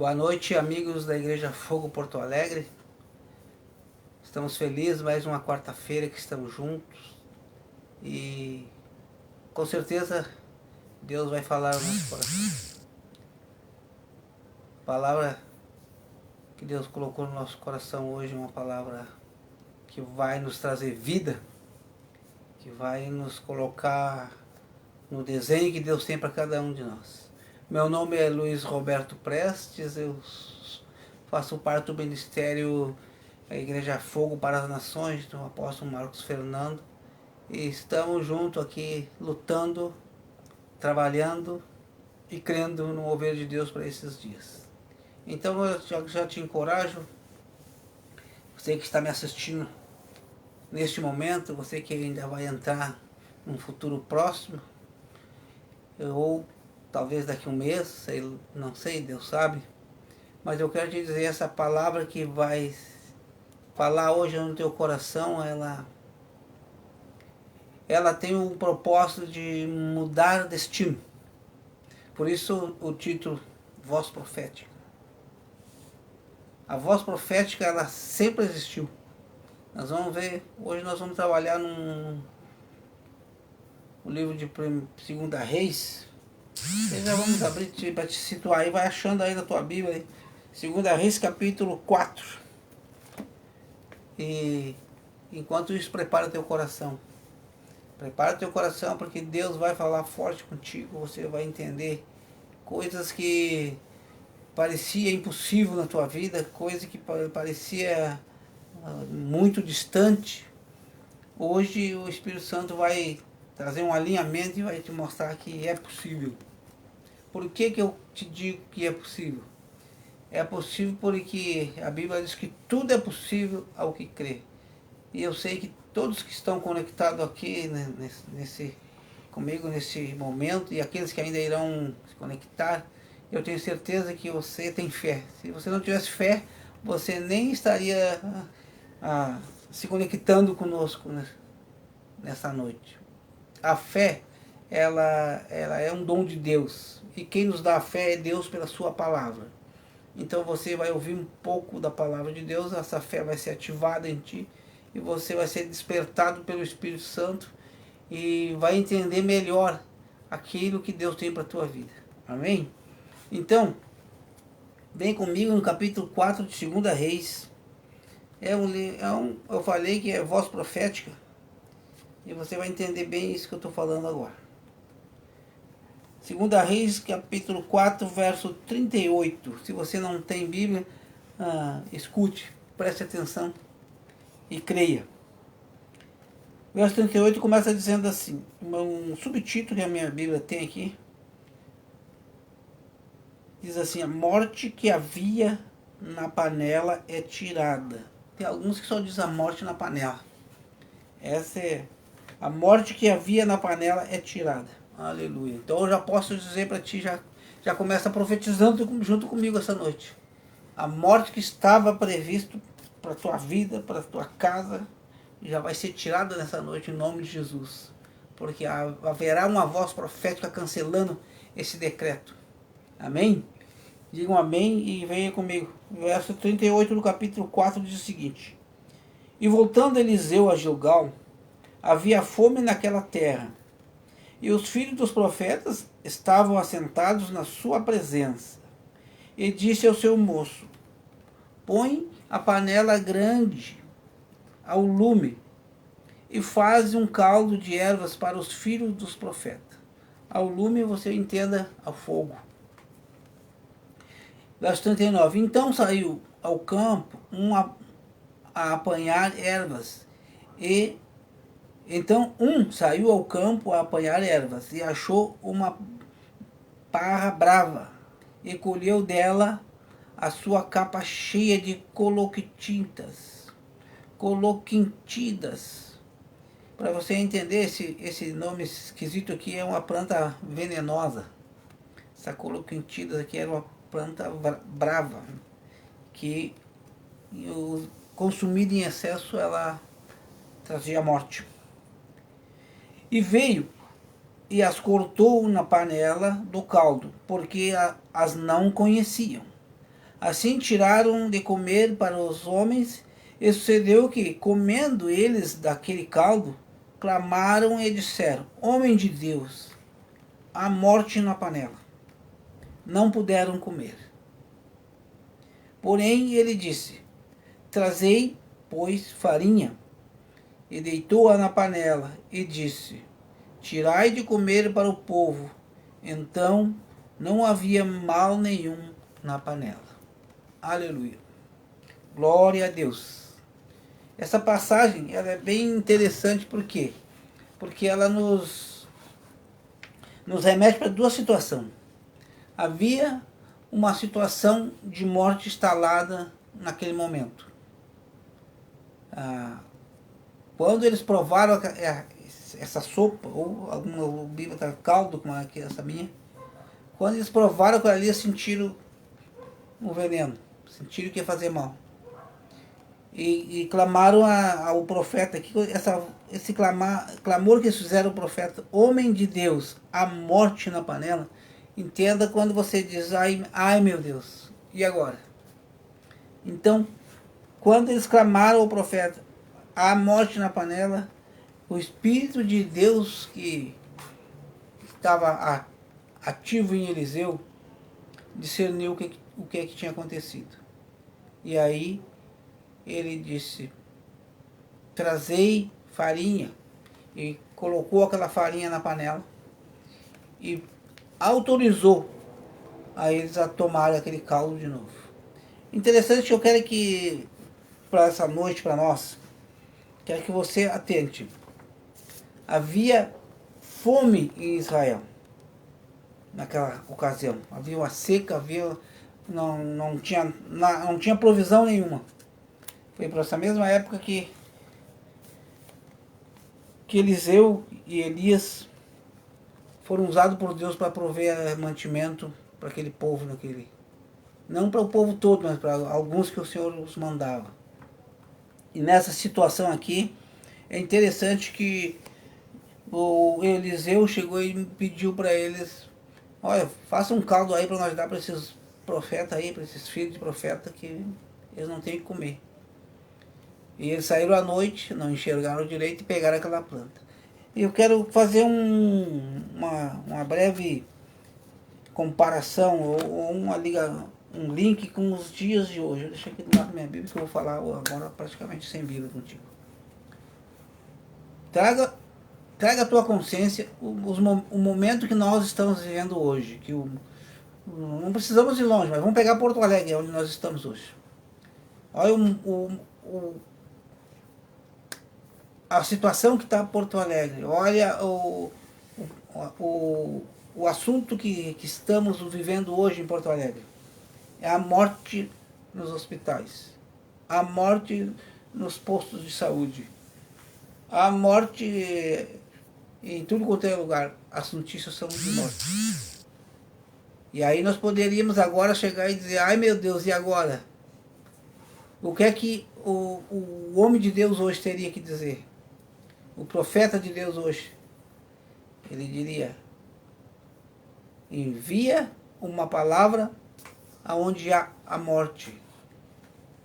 Boa noite, amigos da Igreja Fogo Porto Alegre. Estamos felizes, mais uma quarta-feira que estamos juntos. E com certeza Deus vai falar no nosso coração. A palavra que Deus colocou no nosso coração hoje é uma palavra que vai nos trazer vida, que vai nos colocar no desenho que Deus tem para cada um de nós. Meu nome é Luiz Roberto Prestes, eu faço parte do ministério da Igreja Fogo para as Nações, do apóstolo Marcos Fernando, e estamos juntos aqui lutando, trabalhando e crendo no mover de Deus para esses dias. Então eu já te encorajo, você que está me assistindo neste momento, você que ainda vai entrar num futuro próximo, ou talvez daqui a um mês, não sei, Deus sabe, mas eu quero te dizer, essa palavra que vai falar hoje no teu coração, ela tem um propósito de mudar destino. Por isso o título, Voz Profética. A voz profética, ela sempre existiu. Nós vamos ver, hoje nós vamos trabalhar no livro de 2 Reis. E já vamos abrir para te situar aí, vai achando aí na tua Bíblia, 2 Reis capítulo 4. E enquanto isso, prepara teu coração. Prepara teu coração, porque Deus vai falar forte contigo, você vai entender coisas que parecia impossível na tua vida, coisa que parecia muito distante. Hoje o Espírito Santo vai trazer um alinhamento e vai te mostrar que é possível. Por que eu te digo que é possível? É possível porque a Bíblia diz que tudo é possível ao que crê. E eu sei que todos que estão conectados aqui comigo nesse momento, e aqueles que ainda irão se conectar, eu tenho certeza que você tem fé. Se você não tivesse fé, você nem estaria se conectando conosco nessa noite. A fé, ela é um dom de Deus. E quem nos dá a fé é Deus pela sua palavra. Então você vai ouvir um pouco da palavra de Deus, essa fé vai ser ativada em ti, e você vai ser despertado pelo Espírito Santo e vai entender melhor aquilo que Deus tem para a tua vida. Amém? Então, vem comigo no capítulo 4 de 2 Reis. Eu falei que é voz profética, e você vai entender bem isso que eu estou falando agora. 2 Reis, capítulo 4, verso 38. Se você não tem Bíblia, escute, preste atenção e creia. Verso 38 começa dizendo assim, um subtítulo que a minha Bíblia tem aqui, diz assim: a morte que havia na panela é tirada. Tem alguns que só dizem a morte na panela. Essa é a morte que havia na panela é tirada. Aleluia. Então eu já posso dizer para ti, já começa profetizando junto comigo essa noite. A morte que estava previsto para a tua vida, para a tua casa, já vai ser tirada nessa noite em nome de Jesus. Porque haverá uma voz profética cancelando esse decreto. Amém? Digam amém e venha comigo. Verso 38 do capítulo 4 diz o seguinte: e voltando Eliseu a Gilgal, havia fome naquela terra, e os filhos dos profetas estavam assentados na sua presença. E disse ao seu moço: põe a panela grande ao lume, e faz um caldo de ervas para os filhos dos profetas. Ao lume você entenda ao fogo. Verso 39. Então saiu ao campo a apanhar ervas, e então saiu ao campo a apanhar ervas, e achou uma parra brava, e colheu dela a sua capa cheia de coloquintidas. Para você entender, esse nome esquisito aqui é uma planta venenosa. Essa coloquintidas aqui era uma planta brava, que consumida em excesso ela trazia morte. E veio e as cortou na panela do caldo, porque as não conheciam. Assim tiraram de comer para os homens, e sucedeu que, comendo eles daquele caldo, clamaram e disseram: Homem de Deus, há morte na panela. Não puderam comer. Porém ele disse: Trazei, pois, farinha. E deitou-a na panela, e disse: Tirai de comer para o povo. Então não havia mal nenhum na panela. Aleluia. Glória a Deus. Essa passagem ela é bem interessante, por quê? Porque ela nos remete para duas situações. Havia uma situação de morte instalada naquele momento. Quando eles provaram essa sopa, ou alguma bíblia caldo, como é essa minha, quando eles provaram aquilo ali, sentiram o veneno, sentiram que ia fazer mal. E clamaram ao profeta, esse clamor que eles fizeram ao profeta, homem de Deus, a morte na panela. Entenda quando você diz, ai meu Deus, e agora? Então, quando eles clamaram ao profeta, a morte na panela, o Espírito de Deus que estava ativo em Eliseu, discerniu o que tinha acontecido. E aí, ele disse, trazei farinha, e colocou aquela farinha na panela, e autorizou a eles a tomarem aquele caldo de novo. Interessante, eu quero que, para essa noite, para nós, quero que você atente. Havia fome em Israel, naquela ocasião. Havia uma seca, não tinha provisão nenhuma. Foi por essa mesma época que Eliseu e Elias foram usados por Deus para prover mantimento para aquele povo, não para o povo todo, mas para alguns que o Senhor os mandava. E nessa situação aqui, é interessante que o Eliseu chegou e pediu para eles, olha, faça um caldo aí para nós dar para esses profetas aí, para esses filhos de profeta, que eles não têm o que comer. E eles saíram à noite, não enxergaram direito e pegaram aquela planta. E eu quero fazer uma breve comparação, ou um link com os dias de hoje. Deixa aqui do lado da minha Bíblia, que eu vou falar agora praticamente sem Bíblia contigo. Traga à tua consciência o momento que nós estamos vivendo hoje. Não precisamos ir longe, mas vamos pegar Porto Alegre, onde nós estamos hoje. Olha a situação que está Porto Alegre. Olha o assunto que estamos vivendo hoje em Porto Alegre. É a morte nos hospitais. A morte nos postos de saúde. A morte em tudo quanto é lugar. As notícias são de morte. E aí nós poderíamos agora chegar e dizer, ai meu Deus, e agora? O que é que o homem de Deus hoje teria que dizer? O profeta de Deus hoje? Ele diria, envia uma palavra aonde há a morte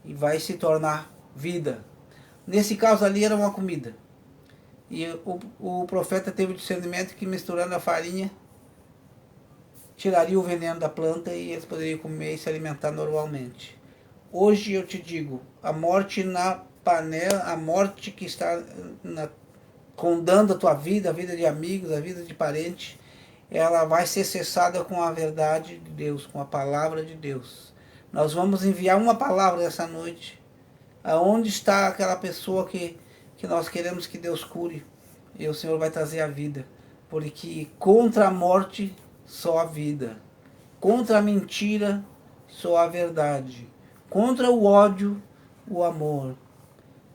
e vai se tornar vida. Nesse caso ali era uma comida. E o profeta teve o discernimento que, misturando a farinha, tiraria o veneno da planta e eles poderiam comer e se alimentar normalmente. Hoje eu te digo, a morte na panela, a morte que está rondando a tua vida, a vida de amigos, a vida de parentes, ela vai ser cessada com a verdade de Deus, com a palavra de Deus. Nós vamos enviar uma palavra essa noite, aonde está aquela pessoa que nós queremos que Deus cure, e o Senhor vai trazer a vida, porque contra a morte só a vida, contra a mentira só a verdade, contra o ódio o amor,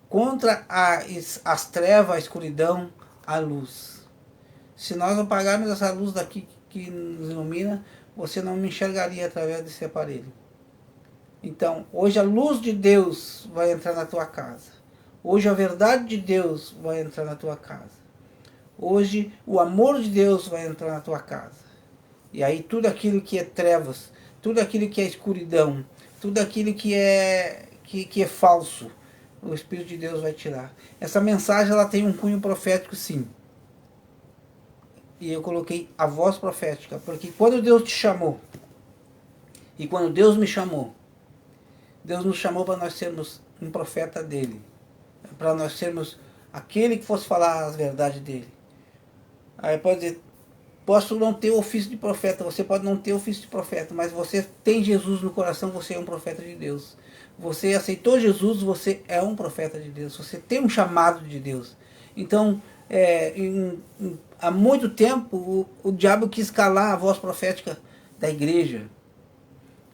contra as trevas, a escuridão, a luz. Se nós apagarmos essa luz daqui que nos ilumina, você não me enxergaria através desse aparelho. Então, hoje a luz de Deus vai entrar na tua casa. Hoje a verdade de Deus vai entrar na tua casa. Hoje o amor de Deus vai entrar na tua casa. E aí tudo aquilo que é trevas, tudo aquilo que é escuridão, tudo aquilo que é falso, o Espírito de Deus vai tirar. Essa mensagem ela tem um cunho profético, sim. E eu coloquei a voz profética, porque quando Deus te chamou, e quando Deus me chamou, Deus nos chamou para nós sermos um profeta dele, para nós sermos aquele que fosse falar as verdades dele. Aí pode dizer, posso não ter o ofício de profeta, você pode não ter o ofício de profeta, mas você tem Jesus no coração, você é um profeta de Deus. Você aceitou Jesus, você é um profeta de Deus, você tem um chamado de Deus. Então, há muito tempo, o diabo quis calar a voz profética da igreja.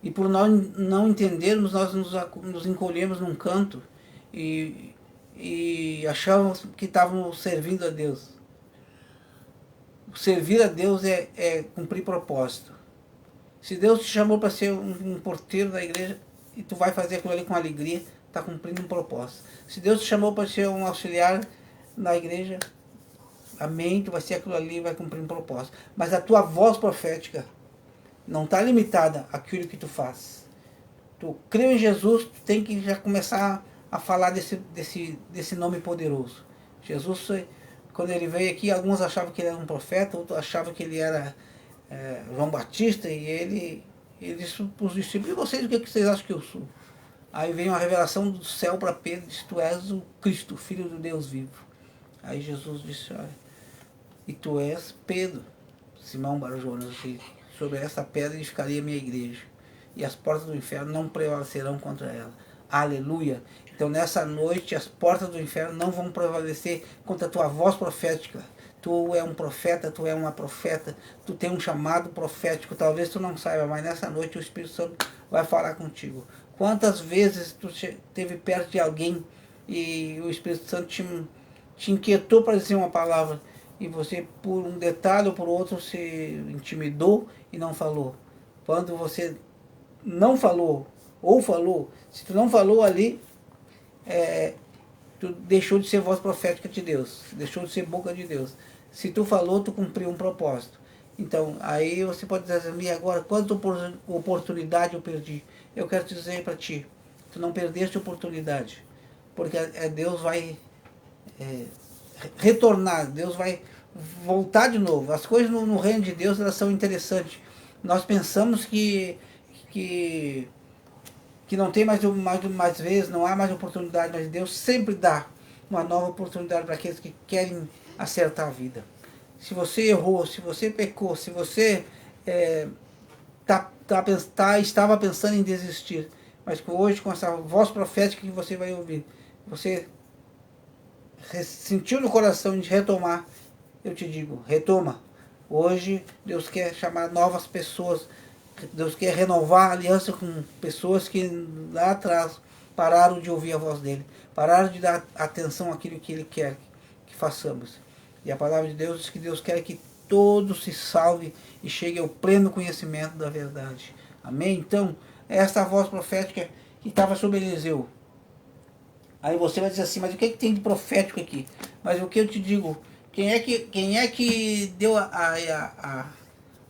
E por nós não entendermos, nós nos encolhemos num canto e achávamos que estávamos servindo a Deus. Servir a Deus é cumprir propósito. Se Deus te chamou para ser um porteiro da igreja e tu vai fazer aquilo ali com alegria, está cumprindo um propósito. Se Deus te chamou para ser um auxiliar na igreja, amém, tu vai ser aquilo ali e vai cumprir um propósito. Mas a tua voz profética não está limitada àquilo que tu faz. Tu creu em Jesus, tu tem que já começar a falar desse nome poderoso. Jesus, quando ele veio aqui, alguns achavam que ele era um profeta, outros achavam que ele era João Batista, e ele disse para os discípulos, e vocês, o que vocês acham que eu sou? Aí veio uma revelação do céu para Pedro, disse, tu és o Cristo, Filho do Deus vivo. Aí Jesus disse, olha, e tu és Pedro, Simão Barjonas, sobre essa pedra edificaria a minha igreja, e as portas do inferno não prevalecerão contra ela. Aleluia! Então nessa noite as portas do inferno não vão prevalecer contra a tua voz profética. Tu é um profeta, tu é uma profeta, tu tem um chamado profético, talvez tu não saiba, mas nessa noite o Espírito Santo vai falar contigo. Quantas vezes tu esteve perto de alguém e o Espírito Santo te inquietou para dizer uma palavra, e você, por um detalhe ou por outro, se intimidou e não falou. Quando você não falou, ou falou, se tu não falou ali, tu deixou de ser voz profética de Deus, deixou de ser boca de Deus. Se tu falou, tu cumpriu um propósito. Então, aí você pode dizer assim, agora, quanta oportunidade eu perdi? Eu quero te dizer para ti, tu não perdeste oportunidade, porque Deus vai retornar, Deus vai voltar de novo. As coisas no reino de Deus, elas são interessantes. Nós pensamos que não tem mais vezes, não há mais oportunidade, mas Deus sempre dá uma nova oportunidade para aqueles que querem acertar a vida. Se você errou, se você pecou, se você estava pensando em desistir, mas que hoje, com essa voz profética que você vai ouvir, você sentiu no coração de retomar, eu te digo, retoma. Hoje Deus quer chamar novas pessoas, Deus quer renovar a aliança com pessoas que lá atrás pararam de ouvir a voz dele, pararam de dar atenção àquilo que ele quer que façamos. E a palavra de Deus diz que Deus quer que todos se salve e chegue ao pleno conhecimento da verdade. Amém? Então, essa voz profética que estava sobre Eliseu. Aí você vai dizer assim, mas o que tem de profético aqui? Mas o que eu te digo, quem é que deu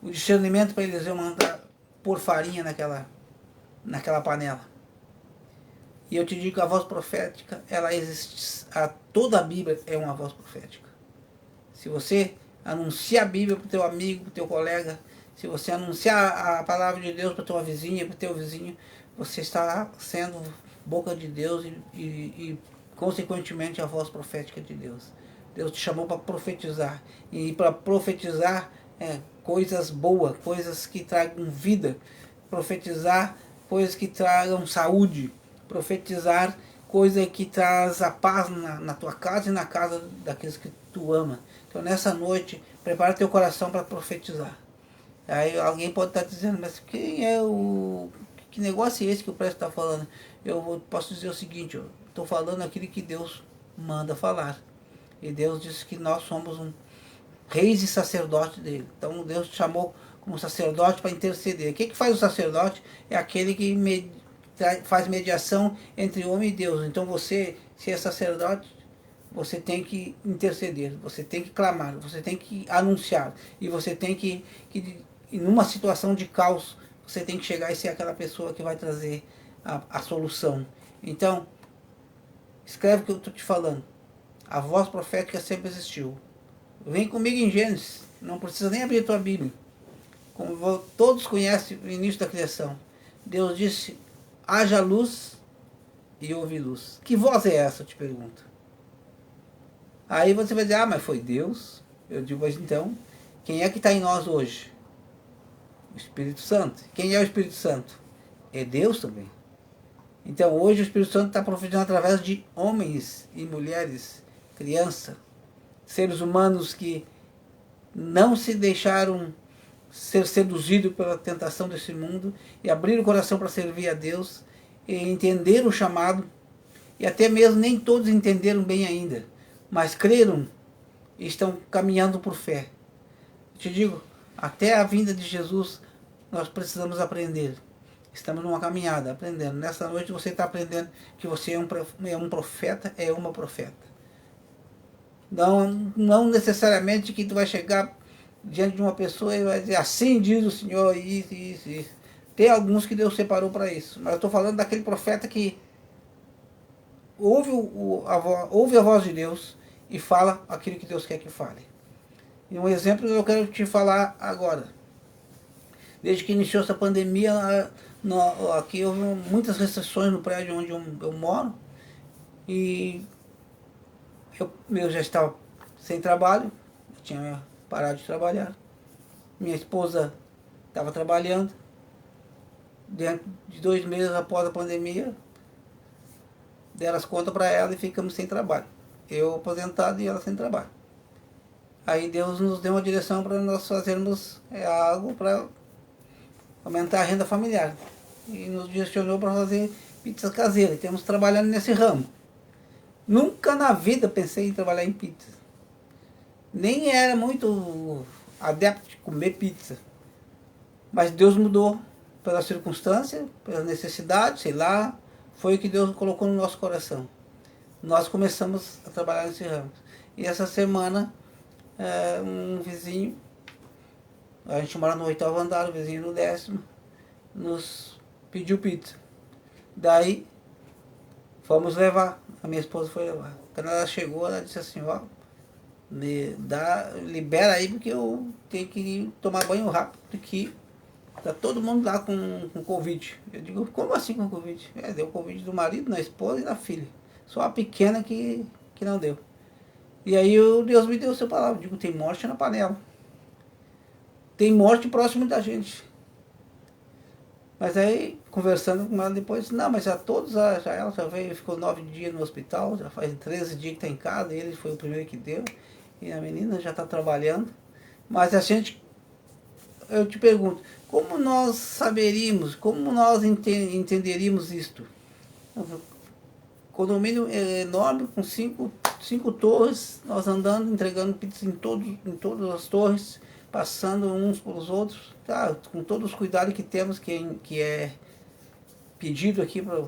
o discernimento para Eliseu mandar pôr farinha naquela panela? E eu te digo que a voz profética, ela existe, toda a Bíblia é uma voz profética. Se você anuncia a Bíblia para o teu amigo, para o teu colega, se você anunciar a palavra de Deus para tua vizinha, para o teu vizinho, você está sendo boca de Deus e consequentemente a voz profética de Deus. Deus te chamou para profetizar, e para profetizar coisas boas, coisas que tragam vida, profetizar coisas que tragam saúde, profetizar coisa que traz a paz na tua casa e na casa daqueles que tu ama. Então nessa noite, prepara teu coração para profetizar. Aí alguém pode estar dizendo, mas quem é que negócio é esse que o presto está falando? Eu posso dizer o seguinte, eu estou falando aquilo que Deus manda falar. E Deus disse que nós somos reis e sacerdotes dele. Então Deus te chamou como sacerdote para interceder. O que faz o sacerdote? É aquele que faz mediação entre homem e Deus. Então você, se é sacerdote, você tem que interceder, você tem que clamar, você tem que anunciar. E você tem que numa situação de caos, você tem que chegar e ser aquela pessoa que vai trazer a solução. Então, escreve o que eu estou te falando. A voz profética sempre existiu. Vem comigo em Gênesis, não precisa nem abrir a tua Bíblia. Como todos conhecem o início da criação. Deus disse, haja luz e houve luz. Que voz é essa, eu te pergunto? Aí você vai dizer, mas foi Deus? Eu digo, mas então, quem é que está em nós hoje? O Espírito Santo. Quem é o Espírito Santo? É Deus também. Então hoje o Espírito Santo está profetizando através de homens e mulheres, crianças, seres humanos que não se deixaram ser seduzidos pela tentação desse mundo e abriram o coração para servir a Deus e entender o chamado, e até mesmo nem todos entenderam bem ainda, mas creram e estão caminhando por fé. Eu te digo, até a vinda de Jesus nós precisamos aprender. Estamos numa caminhada, aprendendo. Nessa noite você está aprendendo que você é um profeta, é uma profeta. Não necessariamente que tu vai chegar diante de uma pessoa e vai dizer, assim diz o Senhor, isso, isso, isso. Tem alguns que Deus separou para isso. Mas eu estou falando daquele profeta que ouve a voz de Deus e fala aquilo que Deus quer que fale. E um exemplo eu quero te falar agora. Desde que iniciou essa pandemia, aqui houve muitas restrições no prédio onde eu moro. E eu já estava sem trabalho, eu tinha parado de trabalhar. Minha esposa estava trabalhando. Dentro de 2 meses após a pandemia, deram as contas para ela e ficamos sem trabalho. Eu aposentado e ela sem trabalho. Aí Deus nos deu uma direção para nós fazermos algo para aumentar a renda familiar. E nos direcionou para fazer pizzas caseiras. E estamos trabalhando nesse ramo. Nunca na vida pensei em trabalhar em pizza. Nem era muito adepto de comer pizza. Mas Deus mudou pela circunstância, pela necessidade, sei lá. Foi o que Deus colocou no nosso coração. Nós começamos a trabalhar nesse ramo. E essa semana, um vizinho, a gente mora no 8º andar, o vizinho no 10º, nos pediu pizza. Daí, fomos levar. A minha esposa foi levar. Quando ela chegou, ela disse assim, ó, libera aí porque eu tenho que tomar banho rápido, porque tá todo mundo lá com Covid. Eu digo, como assim com Covid? Deu Covid do marido, da esposa e da filha. Só a pequena que não deu. E aí Deus me deu a sua palavra. Eu digo, tem morte na panela. Tem morte próximo da gente. Mas aí, conversando com ela depois, não, mas ela já veio, ficou 9 dias no hospital, já faz 13 dias que está em casa, ele foi o primeiro que deu, e a menina já está trabalhando. Mas eu te pergunto, como nós saberíamos, como nós entenderíamos isto? Condomínio enorme, com 5 torres, nós andando, entregando pizza em todas as torres, passando uns pelos outros, tá, com todos os cuidados que temos, que é pedido aqui para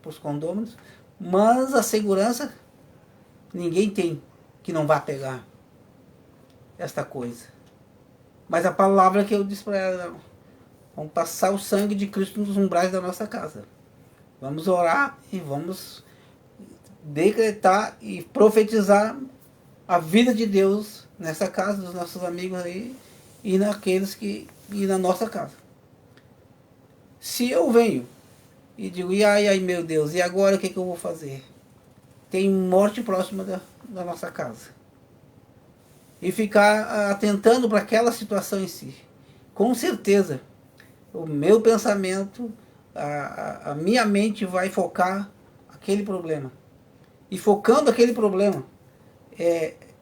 os condôminos, mas a segurança ninguém tem que não vá pegar esta coisa. Mas a palavra que eu disse para ela, vamos passar o sangue de Cristo nos umbrais da nossa casa. Vamos orar e vamos decretar e profetizar a vida de Deus nessa casa, dos nossos amigos aí, e na nossa casa. Se eu venho e digo, ai meu Deus, e agora o que eu vou fazer? Tem morte próxima da nossa casa. E ficar atentando para aquela situação em si. Com certeza, o meu pensamento, a minha mente vai focar aquele problema. E focando aquele problema,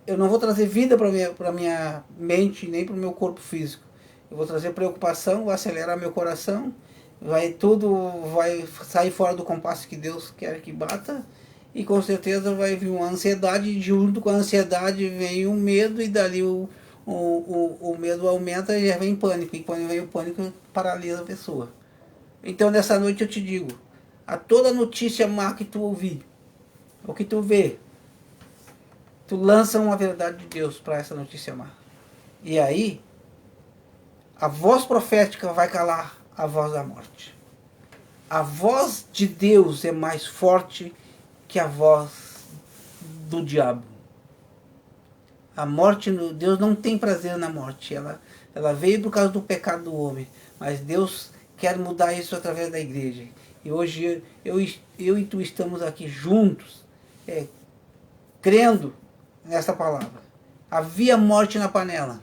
eu não vou trazer vida para minha mente, nem para o meu corpo físico. Eu vou trazer preocupação, vou acelerar meu coração, vai sair fora do compasso que Deus quer que bata, e com certeza vai vir uma ansiedade, e junto com a ansiedade vem o medo, e dali o medo aumenta e já vem pânico, e quando vem o pânico paralisa a pessoa. Então nessa noite eu te digo, a toda notícia má que tu ouvir, o que tu vê, tu lança uma verdade de Deus para essa notícia má. E aí, a voz profética vai calar a voz da morte. A voz de Deus é mais forte que a voz do diabo. A morte, Deus não tem prazer na morte. Ela veio por causa do pecado do homem. Mas Deus quer mudar isso através da igreja. E hoje eu e tu estamos aqui juntos, crendo nessa palavra. Havia morte na panela.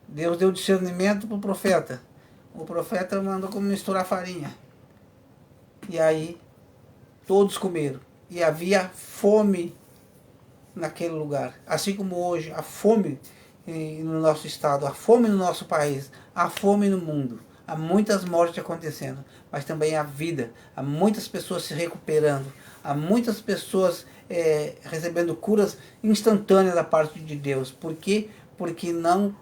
Deus deu discernimento para o profeta. O profeta mandou como misturar farinha. E aí todos comeram. E havia fome naquele lugar. Assim como hoje, a fome no nosso estado, a fome no nosso país, a fome no mundo. Há muitas mortes acontecendo, mas também há vida. Há muitas pessoas se recuperando. Há muitas pessoas recebendo curas instantâneas da parte de Deus. Por quê? Porque não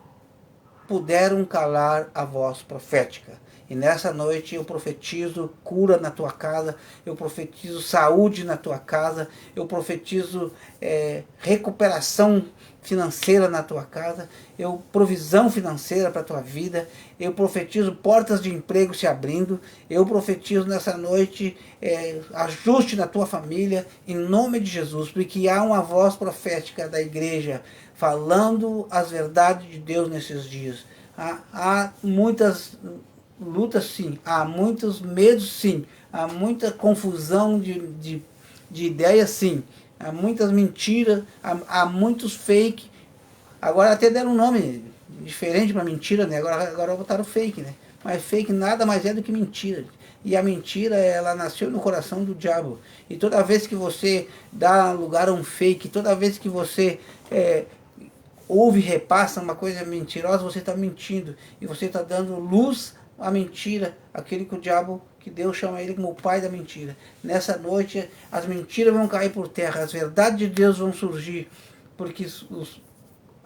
puderam calar a voz profética. E nessa noite eu profetizo cura na tua casa, eu profetizo saúde na tua casa, eu profetizo recuperação financeira na tua casa, eu provisão financeira para a tua vida, eu profetizo portas de emprego se abrindo, eu profetizo nessa noite ajuste na tua família, em nome de Jesus, porque há uma voz profética da igreja falando as verdades de Deus nesses dias. Há muitas lutas, sim, há muitos medos, sim, há muita confusão de ideias, sim, há muitas mentiras, há muitos fake. Agora até deram um nome diferente para mentira, né? Agora botaram fake, né? Mas fake nada mais é do que mentira. E a mentira, ela nasceu no coração do diabo. E toda vez que você dá lugar a um fake, toda vez que você ouve e repassa uma coisa mentirosa, você está mentindo. E você está dando luz à mentira, aquele que o diabo, que Deus chama ele como o pai da mentira. Nessa noite, as mentiras vão cair por terra, as verdades de Deus vão surgir, porque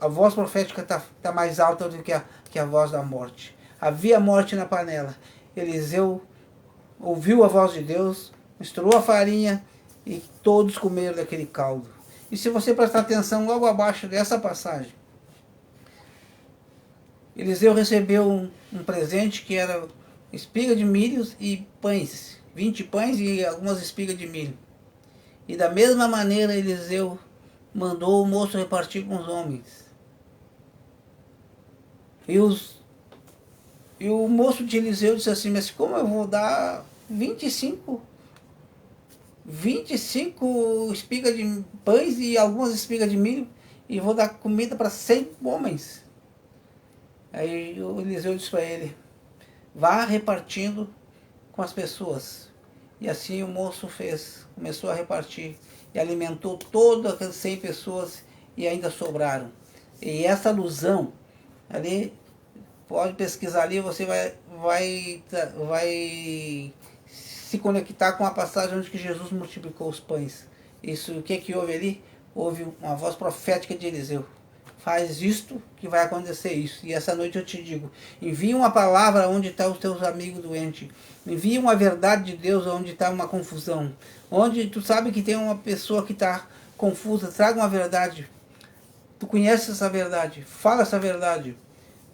a voz profética está mais alta do que a voz da morte. Havia morte na panela. Eliseu ouviu a voz de Deus, misturou a farinha e todos comeram daquele caldo. E se você prestar atenção logo abaixo dessa passagem, Eliseu recebeu um presente que era espiga de milho e pães, 20 pães e algumas espigas de milho. E da mesma maneira Eliseu mandou o moço repartir com os homens. E o moço de Eliseu disse assim, mas como eu vou dar 25 espigas de pães e algumas espigas de milho e vou dar comida para 100 homens? Aí o Eliseu disse para ele, vá repartindo com as pessoas. E assim o moço fez, começou a repartir e alimentou todas as 100 pessoas e ainda sobraram. E essa alusão, ali, pode pesquisar ali, você vai se conectar com a passagem onde que Jesus multiplicou os pães. Isso, o que houve ali? Houve uma voz profética de Eliseu. Faz isto que vai acontecer isso. E essa noite eu te digo, envia uma palavra onde estão os teus amigos doentes. Envia uma verdade de Deus onde está uma confusão. Onde tu sabe que tem uma pessoa que está confusa, traga uma verdade. Tu conheces essa verdade, fala essa verdade.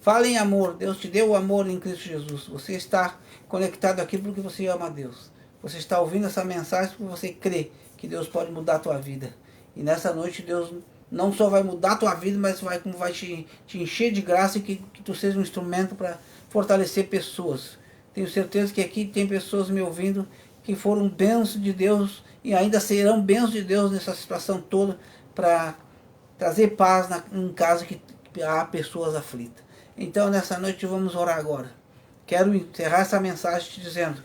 Fala em amor, Deus te deu o amor em Cristo Jesus. Você está conectado aqui porque você ama a Deus. Você está ouvindo essa mensagem porque você crê que Deus pode mudar a tua vida. E nessa noite Deus não só vai mudar a tua vida, mas vai te encher de graça e que tu seja um instrumento para fortalecer pessoas. Tenho certeza que aqui tem pessoas me ouvindo que foram bênçãos de Deus e ainda serão bênçãos de Deus nessa situação toda para trazer paz em casa que há pessoas aflitas. Então nessa noite vamos orar agora. Quero encerrar essa mensagem te dizendo,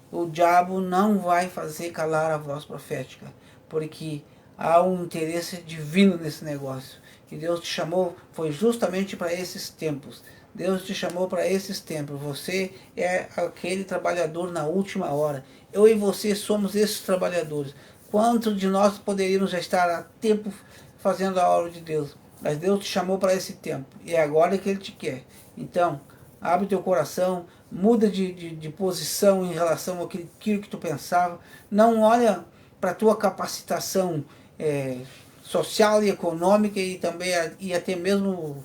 o diabo não vai fazer calar a voz profética, porque há um interesse divino nesse negócio. E Deus te chamou, foi justamente para esses tempos. Deus te chamou para esses tempos. Você é aquele trabalhador na última hora. Eu e você somos esses trabalhadores. Quantos de nós poderíamos já estar há tempo fazendo a obra de Deus? Mas Deus te chamou para esse tempo. E é agora que Ele te quer. Então, abre teu coração, muda de posição em relação àquilo que tu pensava. Não olha para a tua capacitação social e econômica e também e até mesmo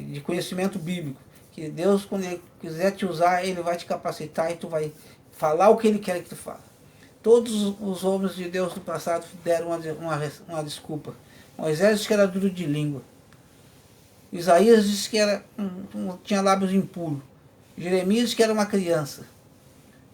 de conhecimento bíblico. Que Deus, quando Ele quiser te usar, Ele vai te capacitar e tu vai falar o que Ele quer que tu fale. Todos os homens de Deus do passado deram uma desculpa. Moisés disse que era duro de língua. Isaías disse que tinha lábios impuros. Jeremias disse que era uma criança.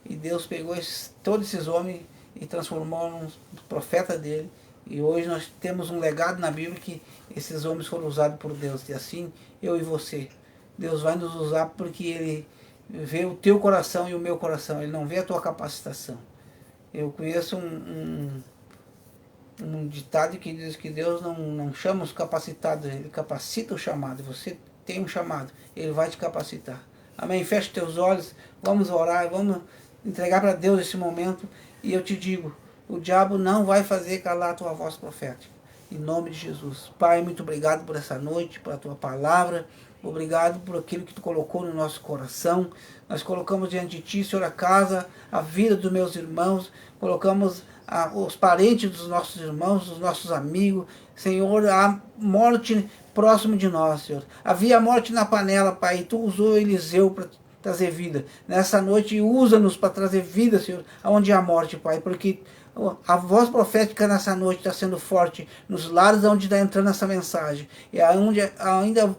E Deus pegou todos esses homens e transformou num profeta dele. E hoje nós temos um legado na Bíblia que esses homens foram usados por Deus. E assim, eu e você. Deus vai nos usar porque Ele vê o teu coração e o meu coração. Ele não vê a tua capacitação. Eu conheço um ditado que diz que Deus não chama os capacitados, Ele capacita o chamado. Você tem um chamado, Ele vai te capacitar. Amém? Feche teus olhos, vamos orar, vamos entregar para Deus esse momento. E eu te digo, o diabo não vai fazer calar a tua voz profética. Em nome de Jesus. Pai, muito obrigado por essa noite, por a tua palavra. Obrigado por aquilo que tu colocou no nosso coração. Nós colocamos diante de ti, Senhor, a casa, a vida dos meus irmãos. Colocamos os parentes dos nossos irmãos, dos nossos amigos. Senhor, a morte próximo de nós, Senhor. Havia morte na panela, Pai, e tu usou Eliseu para trazer vida. Nessa noite, usa-nos para trazer vida, Senhor, aonde há morte, Pai, porque a voz profética nessa noite está sendo forte nos lares onde está entrando essa mensagem. E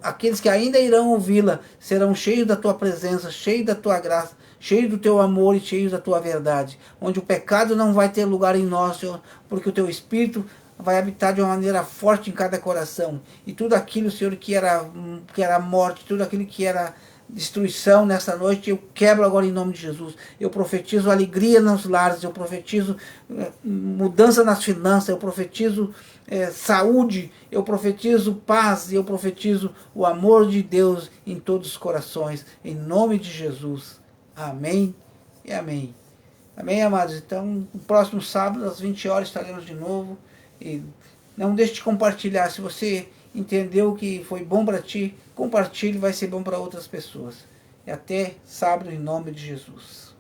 aqueles que ainda irão ouvi-la serão cheios da tua presença, cheios da tua graça, cheios do teu amor e cheios da tua verdade. Onde o pecado não vai ter lugar em nós, Senhor, porque o teu Espírito vai habitar de uma maneira forte em cada coração. E tudo aquilo, Senhor, que era morte, tudo aquilo que era destruição nessa noite, eu quebro agora em nome de Jesus. Eu profetizo alegria nos lares, eu profetizo mudança nas finanças, eu profetizo saúde, eu profetizo paz, eu profetizo o amor de Deus em todos os corações, em nome de Jesus. Amém e amém. Amém, amados? Então, no próximo sábado, às 20 horas, estaremos de novo. E não deixe de compartilhar. Se você entendeu que foi bom para ti, compartilhe, vai ser bom para outras pessoas. E até sábado, em nome de Jesus.